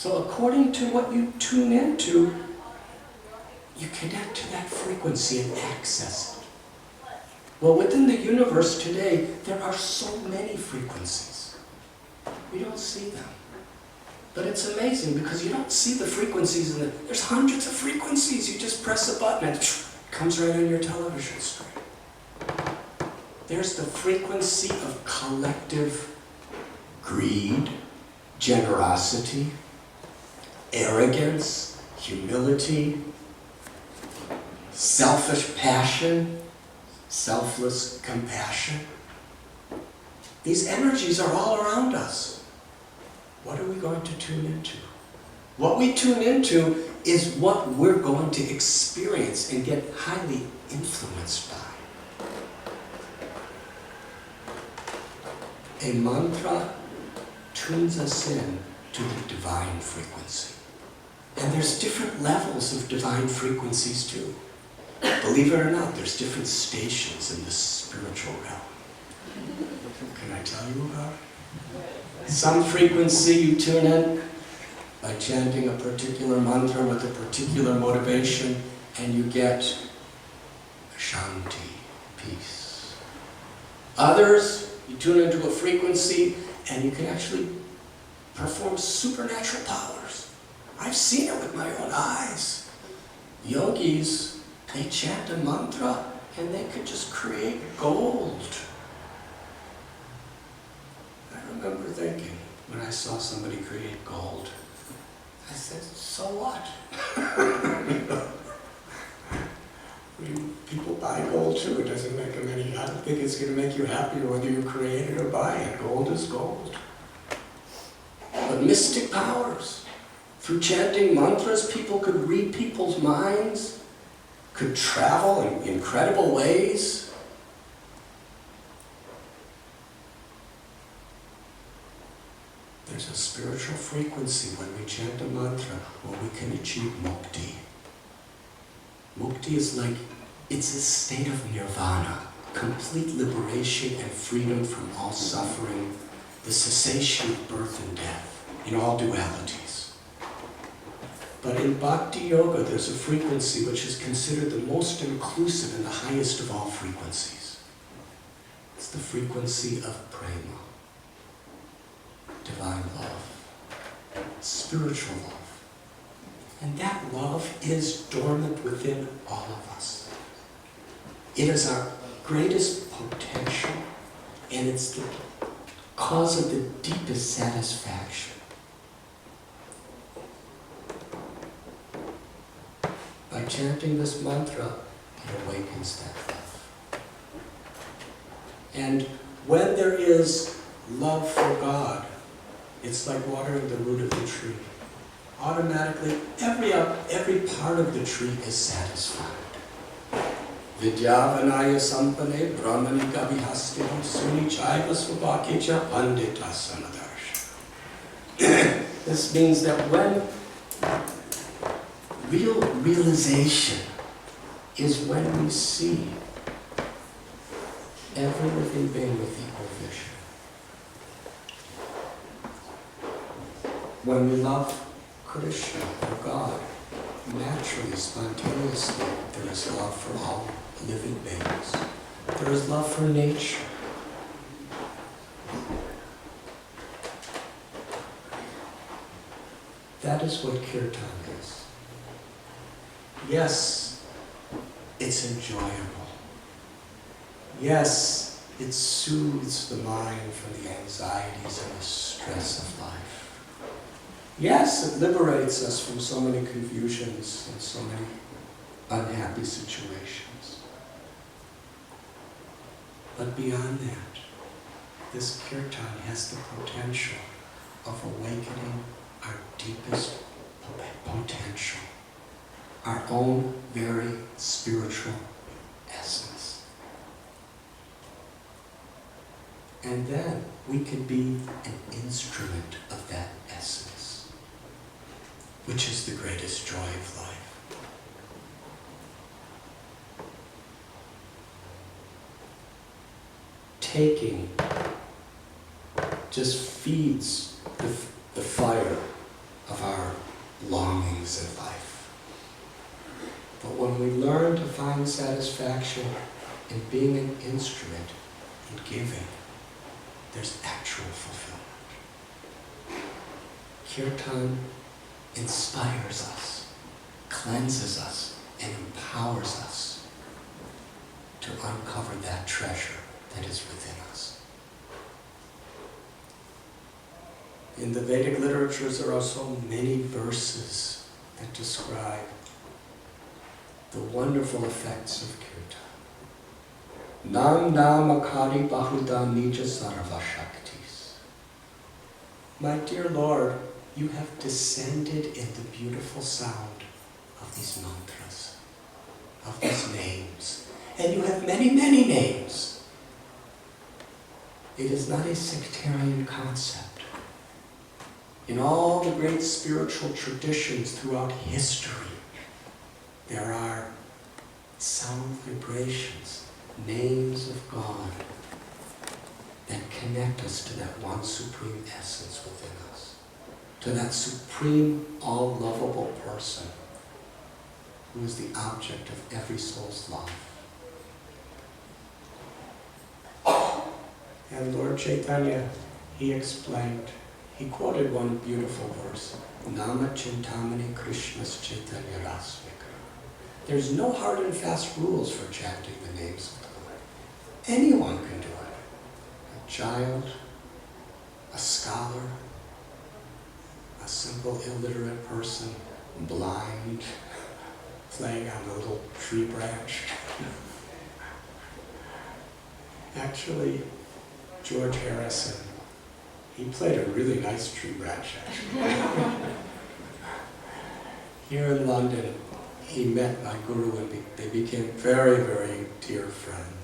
So according to what you tune into, you connect to that frequency and access it. Well, within the universe today, there are so many frequencies. We don't see them. But it's amazing because you don't see the frequencies. There's hundreds of frequencies. You just press a button and it comes right on your television screen. There's the frequency of collective greed, generosity, arrogance, humility, selfish passion, selfless compassion. These energies are all around us. What are we going to tune into? What we tune into is what we're going to experience and get highly influenced by. A mantra tunes us in to the divine frequency. And there's different levels of divine frequencies too. Believe it or not, there's different stations in the spiritual realm. Can I tell you about it? Some frequency you tune in by chanting a particular mantra with a particular motivation, and you get shanti, peace. Others, you tune into a frequency and you can actually perform supernatural powers. I've seen it with my own eyes. Yogis, they chant a mantra and they could just create gold. I remember thinking, when I saw somebody create gold, I said, so what? People buy gold too. It doesn't make them any, I don't think it's going to make you happier whether you create it or buy it. Gold is gold. But mystic powers. Through chanting mantras, people could read people's minds, could travel in incredible ways. There's a spiritual frequency when we chant a mantra where we can achieve mukti. Mukti is like, it's a state of nirvana, complete liberation and freedom from all suffering, the cessation of birth and death, in all dualities. But in Bhakti Yoga, there's a frequency which is considered the most inclusive and the highest of all frequencies. It's the frequency of prema, divine love, spiritual love. And that love is dormant within all of us. It is our greatest potential, and it's the cause of the deepest satisfaction. By chanting this mantra, it awakens that love. And when there is love for God, it's like watering the root of the tree. Automatically, every part of the tree is satisfied. Vidyavanaya sampane brahmani kabihastino suni chaiva svabhakecha pandita sanadarsh. This means that when real realization is when we see every living being with equal vision. When we love Krishna, or God, naturally, spontaneously, there is love for all living beings. There is love for nature. That is what Keertan is. Yes, it's enjoyable. Yes, it soothes the mind from the anxieties and the stress of life. Yes, it liberates us from so many confusions and so many unhappy situations. But beyond that, this Keertan has the potential of awakening our deepest potential, our own very spiritual essence. And then we can be an instrument of that essence, which is the greatest joy of life. Taking just feeds the fire of our longings in life. But when we learn to find satisfaction in being an instrument in giving, there's actual fulfillment. Keertan inspires us, cleanses us, and empowers us to uncover that treasure that is within us. In the Vedic literatures, there are so many verses that describe the wonderful effects of Keertan. Nam nam akari bahuda nija sarva shaktis. My dear Lord, you have descended in the beautiful sound of these mantras, of these names. And you have many, many names. It is not a sectarian concept. In all the great spiritual traditions throughout history, there are sound vibrations, names of God that connect us to that one supreme essence within us, to that supreme, all-lovable person who is the object of every soul's love. And Lord Chaitanya, he explained, he quoted one beautiful verse, Nama Chintamani Krishna's Chaitanya Rasmika. There's no hard and fast rules for chanting the names of the Lord. Anyone can do it. A child, a scholar, a simple illiterate person, blind, playing on a little tree branch. Actually, George Harrison, he played a really nice tree branch, actually. Here in London, he met my guru and they became very, very dear friends.